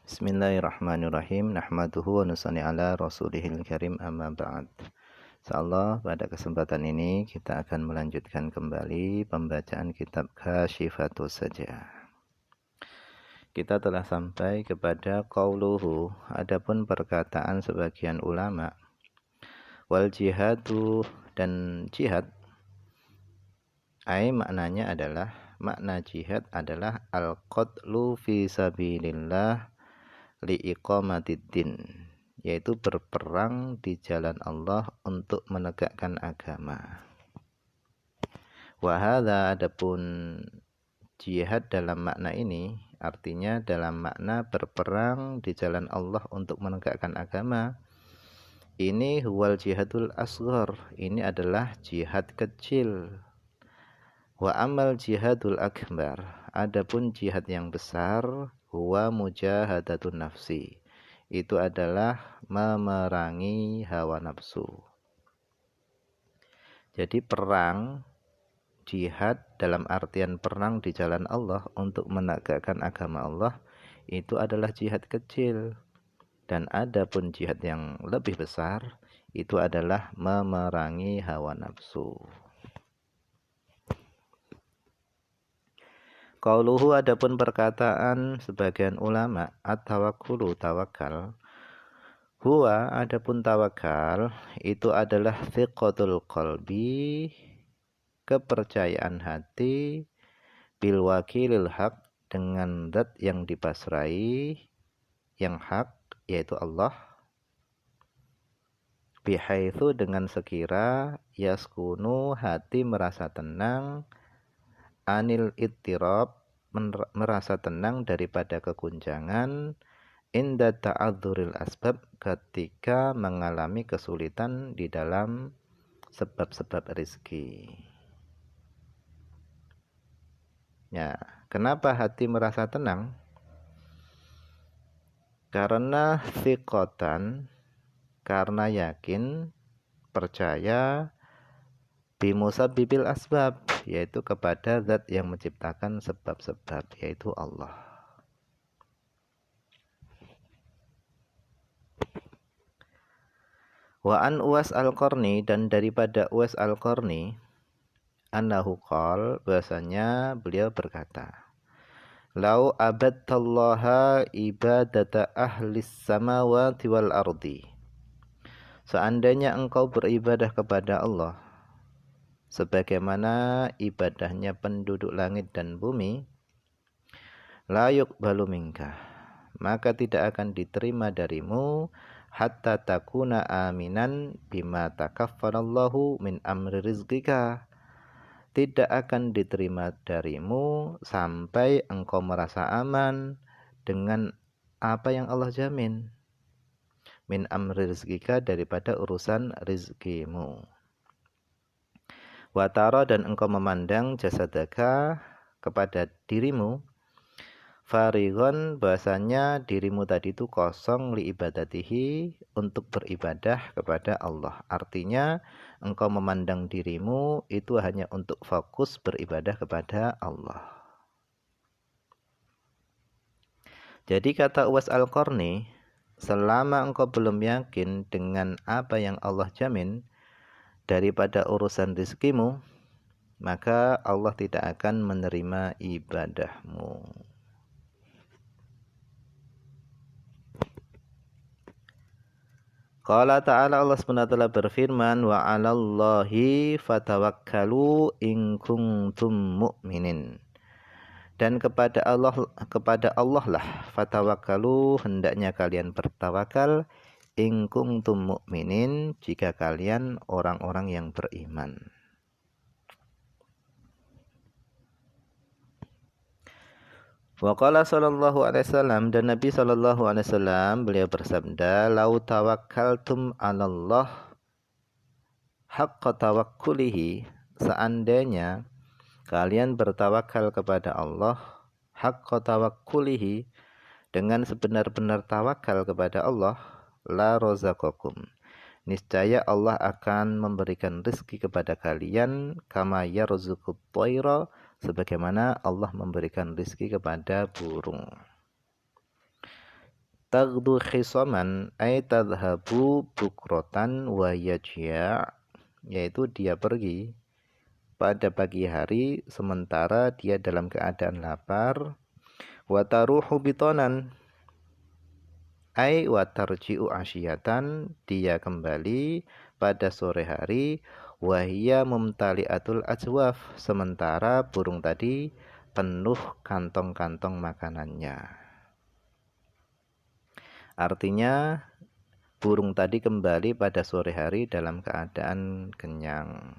Bismillahirrahmanirrahim. Nahmaduhu wa nusalli ala rasulihil karim amma ba'd. Insyaallah pada kesempatan ini kita akan melanjutkan kembali pembacaan kitab Kasyifatus Sajaa. Kita telah sampai kepada qauluhu, adapun perkataan sebagian ulama, wal jihadu, dan jihad, maknanya adalah, makna jihad adalah al-qatlu fi sabilillah liiqamatiddin, yaitu berperang di jalan Allah untuk menegakkan agama. Wa hadza, adapun jihad dalam makna ini artinya dalam makna berperang di jalan Allah untuk menegakkan agama. Ini huwal jihadul asghar, ini adalah jihad kecil. Wa amal jihadul akbar, adapun jihad yang besar, huwa mujahadatun nafsi, itu adalah memerangi hawa nafsu. Jadi perang, jihad dalam artian perang di jalan Allah untuk menegakkan agama Allah, itu adalah jihad kecil. Dan adapun jihad yang lebih besar, itu adalah memerangi hawa nafsu. Qauluhu, adapun perkataan sebagian ulama, at-tawakkulu, tawakal, huwa, adapun tawakal, itu adalah thiqatul qalbi, kepercayaan hati, bil wakilil haq, dengan zat yang dipasrai, yang hak, yaitu Allah, bihaitsu, dengan sekira, yaskunu, hati merasa tenang, anil ittirab, merasa tenang daripada keguncangan, inda ta'adzuril asbab, ketika mengalami kesulitan di dalam sebab-sebab rezeki. Ya, kenapa hati merasa tenang? Karena thiqatan, karena yakin, percaya, bimusabbibil asbab, yaitu kepada zat yang menciptakan sebab-sebab, yaitu Allah. Wa an Uwais al-Qarni, dan daripada Uwais al-Qarni, annahu qala, bahasanya beliau berkata, lau abadtallaha ibadata ahlis samawati wal ardi, seandainya engkau beribadah kepada Allah sebagaimana ibadahnya penduduk langit dan bumi, la yuqbalu minka, maka tidak akan diterima darimu, hatta takuna aminan bima takaffalallahu min amri rizqika, tidak akan diterima darimu sampai engkau merasa aman dengan apa yang Allah jamin, min amri rizqika, daripada urusan rizkimu. Watara, dan engkau memandang jasadaka, kepada dirimu, farigon, bahasanya dirimu tadi itu kosong, li ibadatihi, untuk beribadah kepada Allah. Artinya engkau memandang dirimu itu hanya untuk fokus beribadah kepada Allah. Jadi kata Uwais al-Qarni, selama engkau belum yakin dengan apa yang Allah jamin daripada urusan rizkimu, maka Allah tidak akan menerima ibadahmu. Qala ta'ala, Allah SWT berfirman, wa 'alallahi fatawakkalu in kuntum mu'minin, dan kepada Allah lah fatawakkalu, hendaknya kalian bertawakal, in kuntum mu'minin, jika kalian orang-orang yang beriman. Wa qala sallallahu alaihi wasallam, dan Nabi sallallahu alaihi wasallam beliau bersabda, lau tawakkaltum 'alallah haqqa tawakkulihi, seandainya kalian bertawakal kepada Allah haqqa tawakkulihi, dengan sebenar-benar tawakal kepada Allah, la razaqakum, niscaya Allah akan memberikan rezeki kepada kalian, kama yarzuqut thaira, sebagaimana Allah memberikan rezeki kepada burung. Taghdu khisaman ay tadhhabu bukrotan wa yajya', yaitu dia pergi pada pagi hari sementara dia dalam keadaan lapar. Wa taruhu bitonan ay wa tarji'u asyiyatan, dia kembali pada sore hari. Wa hiya mumtali'atul ajwaf, sementara burung tadi penuh kantong-kantong makanannya. Artinya burung tadi kembali pada sore hari dalam keadaan kenyang.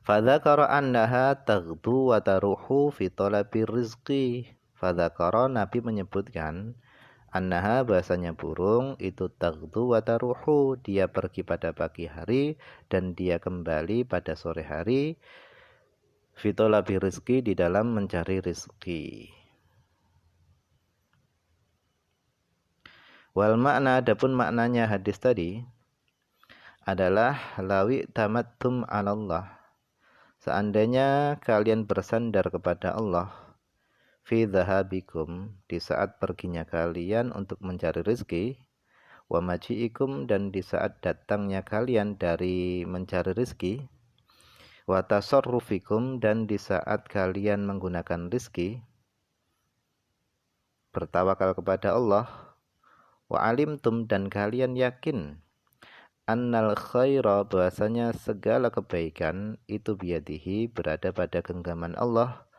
Fadzakara annaha taghdu wa taruhu fi talabir rizqi. Fadzakara, Nabi menyebutkan, annaha, bahasanya burung itu taghdu wa taruhu, dia pergi pada pagi hari dan dia kembali pada sore hari. Fi talabir rizqi, di dalam mencari rizki. Wal makna, adapun maknanya hadis tadi adalah lawi tamattum 'ala Allah, seandainya kalian bersandar kepada Allah, fi dhahabikum, di saat perginya kalian untuk mencari rezeki, wa maji'ikum, dan di saat datangnya kalian dari mencari rezeki, wa tasarrufikum, dan di saat kalian menggunakan rezeki, bertawakal kepada Allah, wa alimtum, dan kalian yakin, annal khaira, bahasanya segala kebaikan itu biyadihi, berada pada genggaman Allah.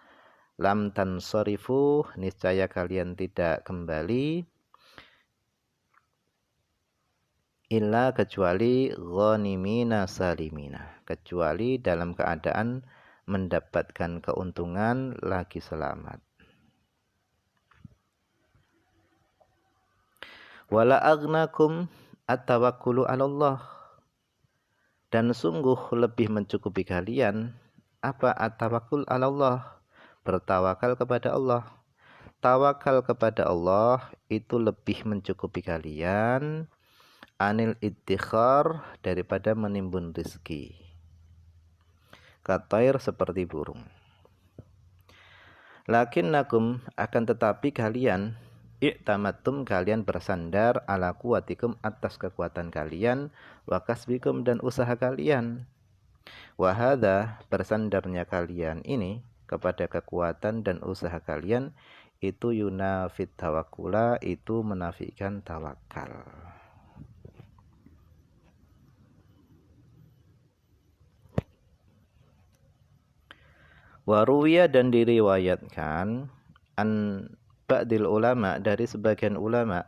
Lam tansarifu, niscaya kalian tidak kembali, illa, kecuali ghanimina salimina, kecuali dalam keadaan mendapatkan keuntungan lagi selamat. Wala aghnakum at-tawakkulu 'ala Allah, dan sungguh lebih mencukupi kalian apa at-tawakkul 'ala Allah, bertawakal kepada Allah. Tawakal kepada Allah itu lebih mencukupi kalian anil iddikhar, daripada menimbun rizki. Katair, seperti burung. Lakinnakum, akan tetapi kalian, i'tamattum, kalian bersandar, ala kuwatikum, atas kekuatan kalian, wa kasbikum, dan usaha kalian. Wa hadza, bersandarnya kalian ini kepada kekuatan dan usaha kalian, itu yunafit tawakkula, itu menafikan tawakal. Waruwiya, dan diriwayatkan, an ba'dil ulama, dari sebagian ulama,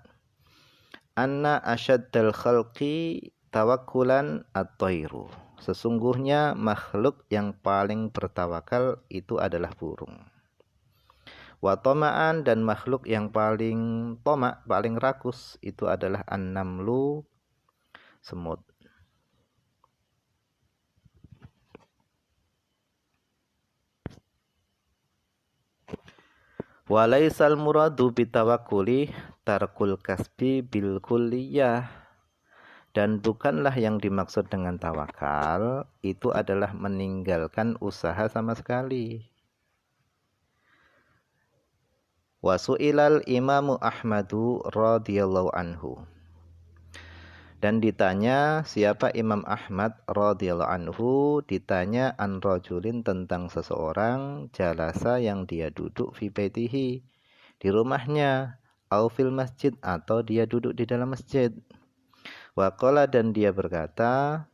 anna asyaddal khalqi tawakkulan at-tairu, sesungguhnya makhluk yang paling bertawakal itu adalah burung. Wa tama'an, dan makhluk yang paling toma', paling rakus, itu adalah an-namlu, semut. Walaisal muradu bitawakkuli tarkul kasbi bil kulliyah, dan bukanlah yang dimaksud dengan tawakal itu adalah meninggalkan usaha sama sekali. Wasu'ilal Imamu Ahmadu radhiyallahu anhu, dan ditanya siapa Imam Ahmad radhiyallahu anhu, ditanya an rajulin, tentang seseorang, jalasa, yang dia duduk, fi baitihi, di rumahnya, au fil masjid, atau dia duduk di dalam masjid. Wa qala, dan dia berkata,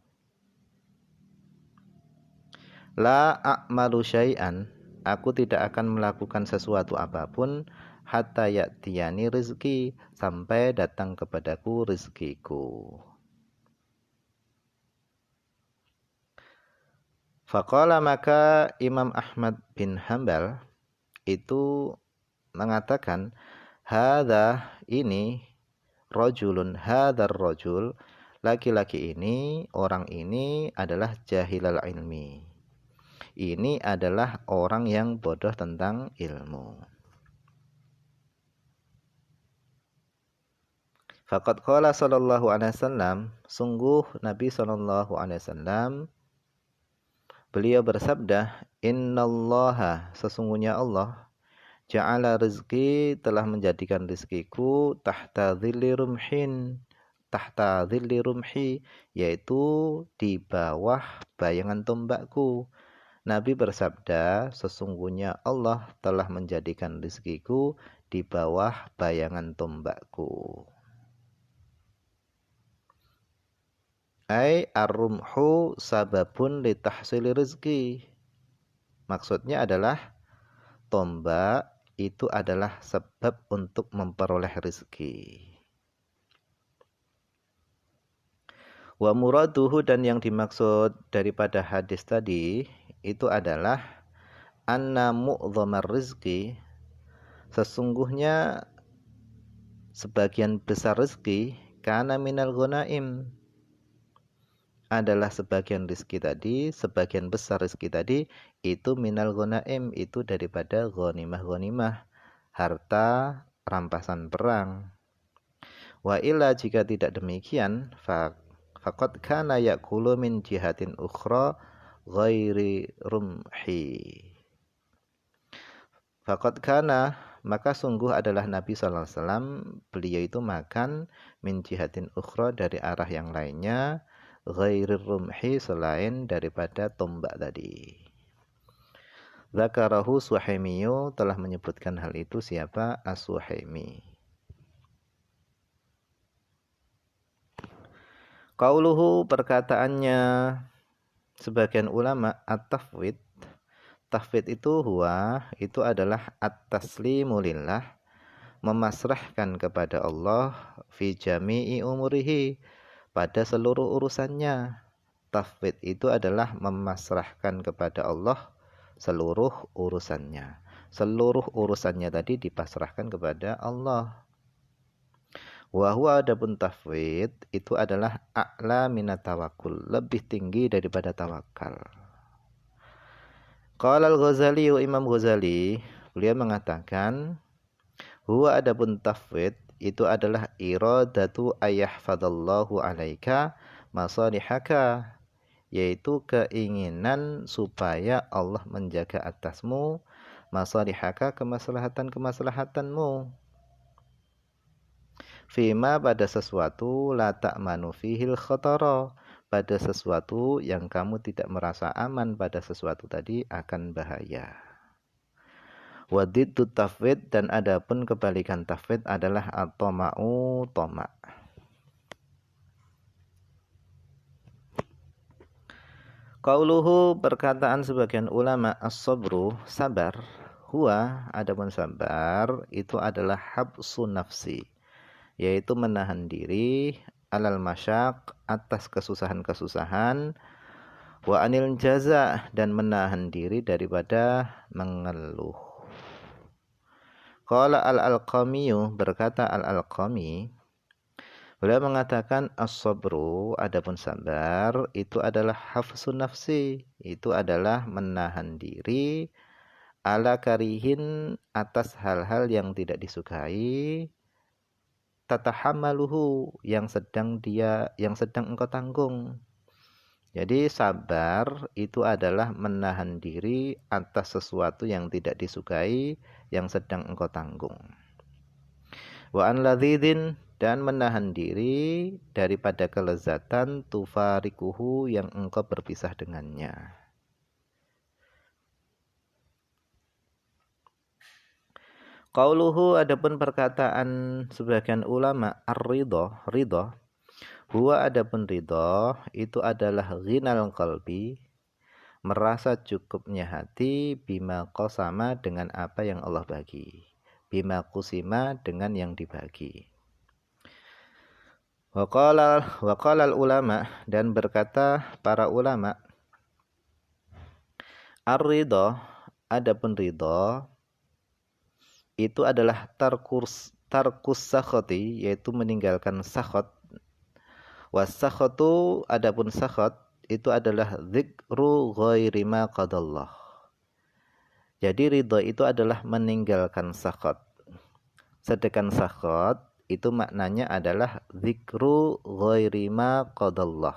la a'malu syai'an, aku tidak akan melakukan sesuatu apapun, hatta ya'tiyani rizki, sampai datang kepadaku rizkiku. Faqala, maka Imam Ahmad bin Hanbal itu mengatakan, hadza, ini, rajulun, hadzal rajul, laki-laki ini, orang ini adalah jahilal ilmi, ini adalah orang yang bodoh tentang ilmu. Faqad qala sallallahu alaihi wasallam, sungguh Nabi sallallahu alaihi wasallam beliau bersabda, Innallaha, sesungguhnya Allah, ja'ala rizki, telah menjadikan rizkiku tahta dhilli rumhin, tahta dhilli rumhi, yaitu di bawah bayangan tombakku. Nabi bersabda, sesungguhnya Allah telah menjadikan rizkiku di bawah bayangan tombakku. Ai ar-rumhu sababun li tahsili rizki. Maksudnya adalah tombak itu adalah sebab untuk memperoleh rizki. Wa muraduhu, dan yang dimaksud daripada hadis tadi itu adalah anna mu'dhamar rizki, sesungguhnya sebagian besar rizki kana minal ghanaim, adalah sebagian rizki tadi, sebagian besar rizki tadi itu minal ghanaim, itu daripada ghanimah-ghanimah, harta rampasan perang. Wa illa, jika tidak demikian, faqad kana yaqulu min jihatin ukhra ghairi rumhi. Faqad kana, maka sungguh adalah Nabi SAW, beliau itu makan min jihatin ukhra, dari arah yang lainnya, ghairir rumhi, selain daripada tombak tadi. Zakarahu Suhaimiyu, telah menyebutkan hal itu siapa? As-Suhaimi. Qauluhu, perkataannya sebagian ulama, at-tafwid. Tafwid itu huwa, itu adalah at-taslimu lillah, memasrahkan kepada Allah, fi jami'i umurihi, pada seluruh urusannya. Tafwid itu adalah memasrahkan kepada Allah seluruh urusannya. Seluruh urusannya tadi dipasrahkan kepada Allah. Wa huwa, adapun tafwid itu adalah a'la minat tawakkul, lebih tinggi daripada tawakal. Qala al-Ghazali, Imam Ghazali, beliau mengatakan, huwa, adapun tafwid itu adalah iradatu ayyahfadallahu alaika masalihaka, yaitu keinginan supaya Allah menjaga atasmu masalihaka, kemaslahatan-kemaslahatanmu, fima, pada sesuatu, la ta'manu fihil khatara, pada sesuatu yang kamu tidak merasa aman pada sesuatu tadi akan bahaya. Wadiddu tafwid, dan adapun kebalikan tafwid adalah at-tama'u, tama'. Qauluhu, perkataan sebagian ulama, as-sabru, sabar, huwa, adapun sabar itu adalah habsu nafsi, yaitu menahan diri, alal masyak, atas kesusahan-kesusahan, wa anil jaza, dan menahan diri daripada mengeluh. Qala al-Alqamiyu, berkata al-Alqami, beliau mengatakan as-sabru, adapun sabar itu adalah hafsun nafsi, itu adalah menahan diri, ala karihin, atas hal-hal yang tidak disukai, tatahamaluhu, yang sedang engkau tanggung. Jadi sabar itu adalah menahan diri atas sesuatu yang tidak disukai, yang sedang engkau tanggung. Wa an ladzidin, dan menahan diri daripada kelezatan, tufarikuhu, yang engkau berpisah dengannya. Qauluhu, adapun perkataan sebagian ulama, ar-ridha, ridha, huwa, adapun ridha itu adalah ghinal qalbi, merasa cukupnya hati, bima qasama, dengan apa yang Allah bagi, bima qusima, dengan yang dibagi. Wa qala ulama, dan berkata para ulama, ar-ridha, adapun ridha itu adalah tarkus sakhati, yaitu meninggalkan sakhot. Was-sakhatu, adapun sakhot itu adalah dzikru ghairi ma qadallah. Jadi ridha itu adalah meninggalkan sakhot. Sedangkan sakhot itu maknanya adalah dzikru ghairi ma qadallah,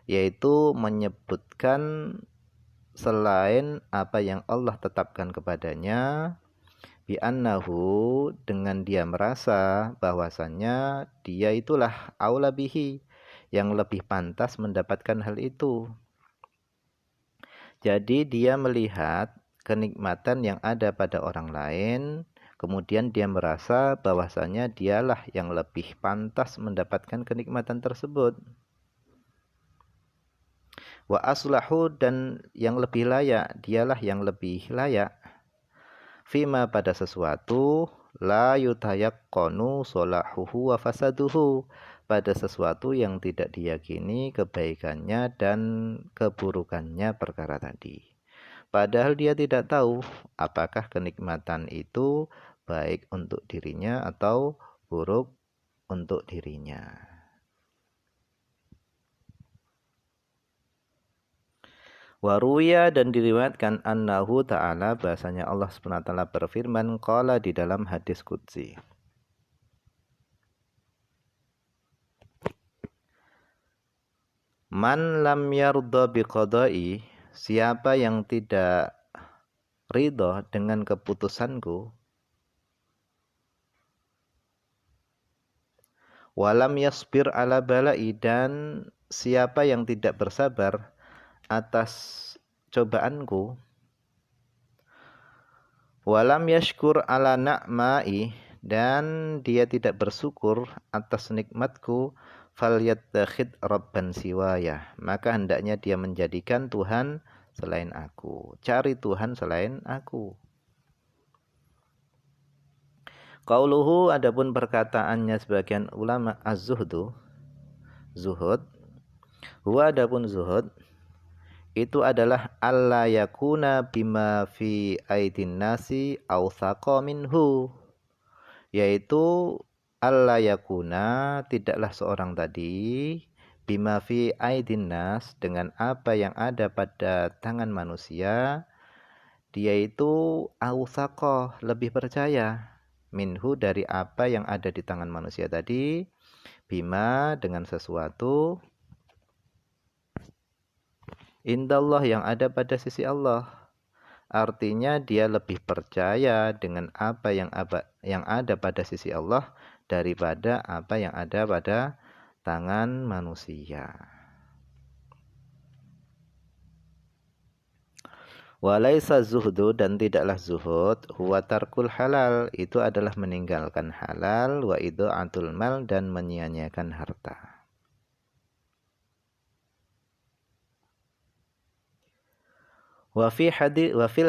yaitu menyebutkan selain apa yang Allah tetapkan kepadanya, bi annahu, dengan dia merasa bahwasannya dia itulah aula bihi, yang lebih pantas mendapatkan hal itu. Jadi dia melihat kenikmatan yang ada pada orang lain, kemudian dia merasa bahwasanya dialah yang lebih pantas mendapatkan kenikmatan tersebut. Wa aslahu, dan yang lebih layak, dialah yang lebih layak. Fima, pada sesuatu, la yutayaqqanu solahuhu wa fasaduhu, pada sesuatu yang tidak diyakini kebaikannya dan keburukannya perkara tadi. Padahal dia tidak tahu apakah kenikmatan itu baik untuk dirinya atau buruk untuk dirinya. Waruya, dan diriwayatkan annahu ta'ala, bahasanya Allah SWT berfirman, qala, di dalam hadis qudsi. Man lam yardha biqadai, siapa yang tidak ridha dengan keputusanku, walam yasbir ala balai, dan siapa yang tidak bersabar atas cobaanku, walam yashkur ala na'mai, dan dia tidak bersyukur atas nikmatku, falyattakhid rabban siwaya, maka hendaknya dia menjadikan Tuhan selain aku, cari Tuhan selain aku. Qauluhu, adapun perkataannya sebagian ulama, az-zuhdu, zuhud, huwa, adapun zuhud itu adalah alla yakuna bima fi aidin nasi awthaqa minhu, yaitu alla yakuna, tidaklah seorang tadi, bima fi aidin nas, dengan apa yang ada pada tangan manusia, dia itu awthaqa, lebih percaya, minhu, dari apa yang ada di tangan manusia tadi, bima, dengan sesuatu, indallah, yang ada pada sisi Allah. Artinya dia lebih percaya dengan apa yang ada pada sisi Allah daripada apa yang ada pada tangan manusia. Walaisa zuhdu, dan tidaklah zuhud, huwa tarkul halal, itu adalah meninggalkan halal, wa idha'atul mal, dan menyia-nyiakan harta. Wa fil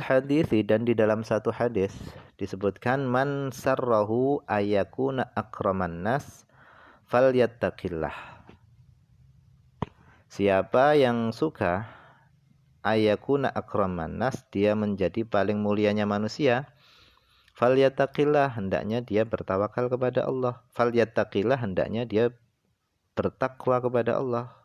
hadis, dan di dalam satu hadis disebutkan, man sarrahu ayakuna akraman nas falyattaqillah, siapa yang suka ayakuna akraman nas, dia menjadi paling mulianya manusia, falyattaqillah, hendaknya dia bertawakal kepada Allah, falyattaqillah, hendaknya dia bertakwa kepada Allah.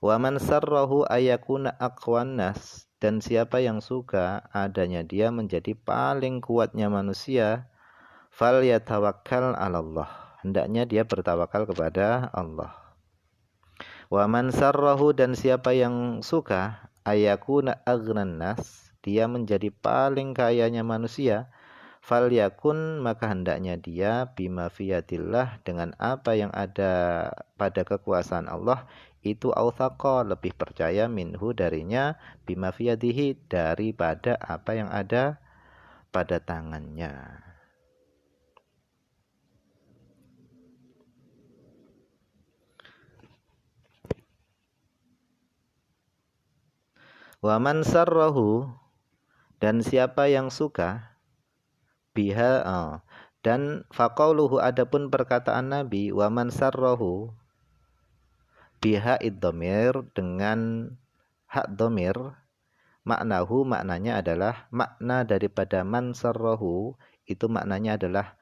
Wa man sarrahu ayakuna aqwan nas, dan siapa yang suka adanya dia menjadi paling kuatnya manusia, falyatawakkal 'alallah, hendaknya dia bertawakal kepada Allah. Wa man sarrahu, dan siapa yang suka ayakuna aghnan nas, dia menjadi paling kayanya manusia, falyakun, maka hendaknya dia bima fiyatillah, dengan apa yang ada pada kekuasaan Allah, itu awthaqa, lebih percaya, minhu, darinya, bima fiyadihi, daripada apa yang ada pada tangannya. Wa man sarrahu, dan siapa yang suka, biha, dan faqauluhu, adapun perkataan Nabi, wa man sarrahu, biha id-dhamir, dengan hak dhamir, maknahu, maknanya adalah, makna daripada man sarrahu itu maknanya adalah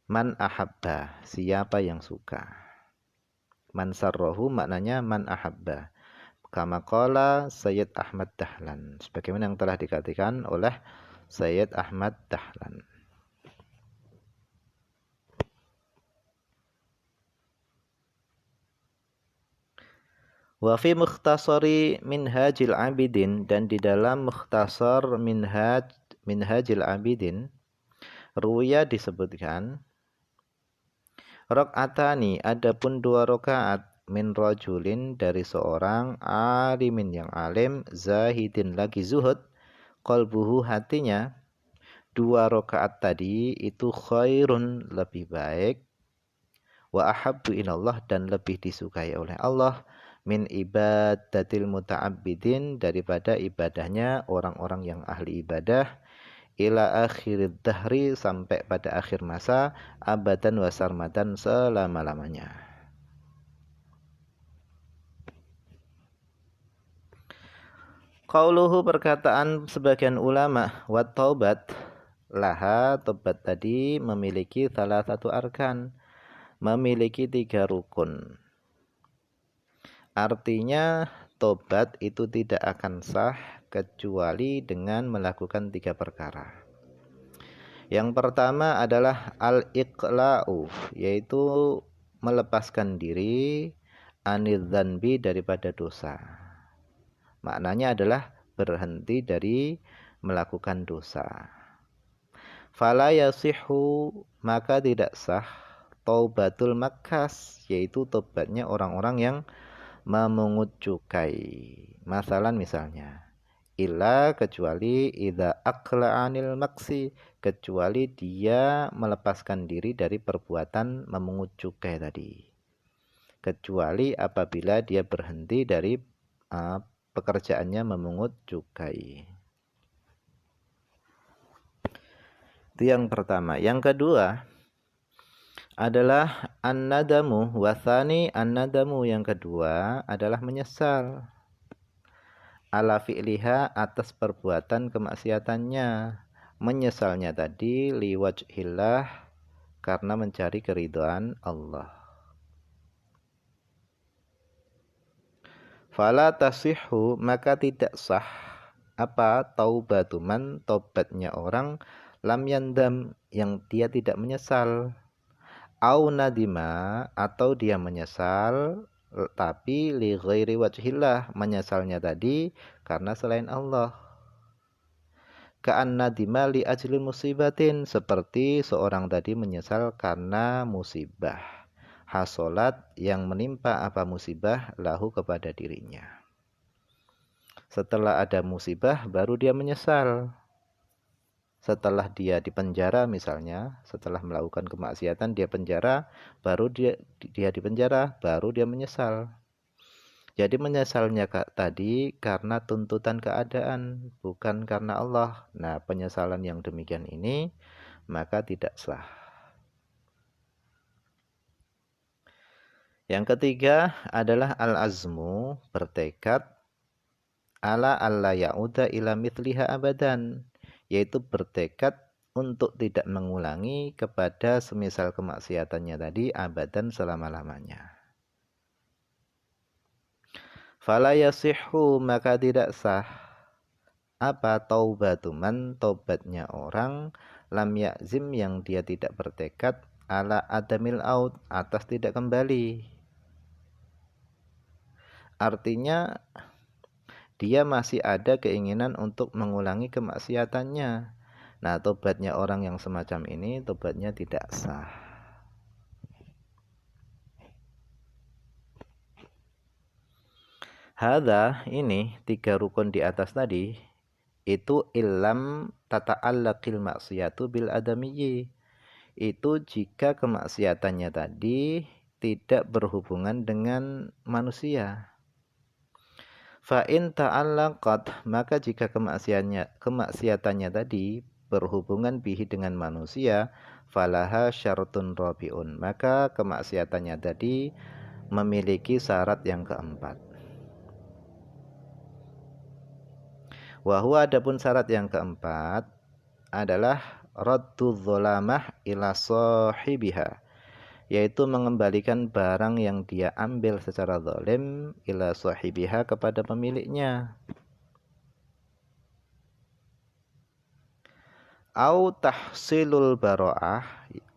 man ahabba, siapa yang suka. Man sarrahu maknanya man ahabba, kama qala Sayyid Ahmad Dahlan, sebagaimana yang telah dikatakan oleh Sayyid Ahmad Dahlan. Wa fi mukhtasari minhajil abidin, dan di dalam mukhtasar minhajil abidin ruya disebutkan rakaatani, adapun 2 rakaat min rajulin, dari seorang alimin yang alim, zahidin lagi zuhud, qalbuhu hatinya, 2 rakaat tadi itu khairun lebih baik, wa ahabbu ilallah dan lebih disukai oleh Allah, min ibadatil muta'abbidin daripada ibadahnya orang-orang yang ahli ibadah, ila akhirid dahri sampai pada akhir masa, abadan wa sarmadan selama-lamanya. Qauluhu perkataan sebagian ulama, wa taubat laha, tobat tadi memiliki salah satu arkan, memiliki 3 rukun. Artinya tobat itu tidak akan sah kecuali dengan melakukan 3 perkara. Yang pertama adalah al-iqla'u, yaitu melepaskan diri anidz-dzanbi, daripada dosa. Maknanya adalah berhenti dari melakukan dosa. Fala yasihu, maka tidak sah taubatul makas, yaitu tobatnya orang-orang yang memungut cukai. Masalan misalnya, illa kecuali idza aqla anil maksi, kecuali dia melepaskan diri dari perbuatan memungut cukai tadi. Kecuali apabila dia berhenti dari pekerjaannya memungut cukai. Itu yang pertama. Yang kedua adalah an-nadamu, wasani an-nadamu, yang kedua adalah menyesal ala fi'liha, atas perbuatan kemaksiatannya. Menyesalnya tadi liwajhillah, karena mencari keridhaan Allah. Fala tasihhu, maka tidak sah apa taubatuman, tobatnya orang lam yandam, yang dia tidak menyesal, au nadima, atau dia menyesal tapi li ghairi wajhillah, menyesalnya tadi karena selain Allah. Ka'an nadima li ajli musibatin, seperti seorang tadi menyesal karena musibah hasolat, yang menimpa apa musibah lahu, kepada dirinya. Setelah ada musibah baru dia menyesal. Setelah dia dipenjara misalnya, setelah melakukan kemaksiatan dia penjara, baru dia dipenjara, baru dia menyesal. Jadi menyesalnya tadi karena tuntutan keadaan, bukan karena Allah. Nah, penyesalan yang demikian ini maka tidak sah. Yang ketiga adalah al-azmu, bertekad ala alla ya'uda ila mithliha abadan, yaitu bertekad untuk tidak mengulangi kepada semisal kemaksiatannya tadi abadan, selama-lamanya. Fala yasihhu, maka tidak sah apa taubatuman, tobatnya orang lam ya'zim, yang dia tidak bertekad ala adamil aud, atas tidak kembali. Artinya dia masih ada keinginan untuk mengulangi kemaksiatannya. Nah, tobatnya orang yang semacam ini, tobatnya tidak sah. Hadza, ini 3 rukun di atas tadi, itu illam tata'allaqil maksiyatu bil adamiyyi. Itu jika kemaksiatannya tadi tidak berhubungan dengan manusia. Fa in ta'allaqat, maka jika kemaksiatannya tadi berhubungan bihi dengan manusia, falaha syartun rabiun, maka kemaksiatannya tadi memiliki syarat yang keempat. Wa huwa, adapun syarat yang keempat adalah raddu dzolamah ila sahibiha, yaitu mengembalikan barang yang dia ambil secara zalim ila sahibiha, kepada pemiliknya. Au tahsilul baro'ah,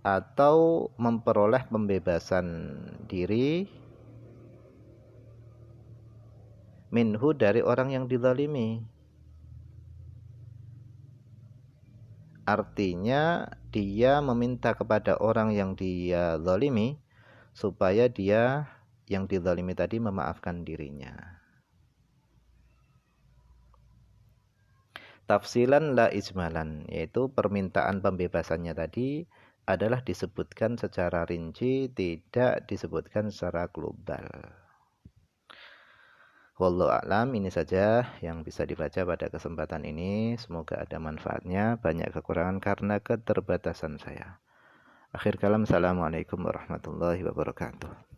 atau memperoleh pembebasan diri minhu dari orang yang dizalimi. Artinya dia meminta kepada orang yang dia zalimi supaya dia yang dizalimi tadi memaafkan dirinya. Tafsilan la ijmalan, yaitu permintaan pembebasannya tadi adalah disebutkan secara rinci, tidak disebutkan secara global. Wallahu a'lam, ini saja yang bisa dibaca pada kesempatan ini. Semoga ada manfaatnya, banyak kekurangan karena keterbatasan saya. Akhir kalam, assalamualaikum warahmatullahi wabarakatuh.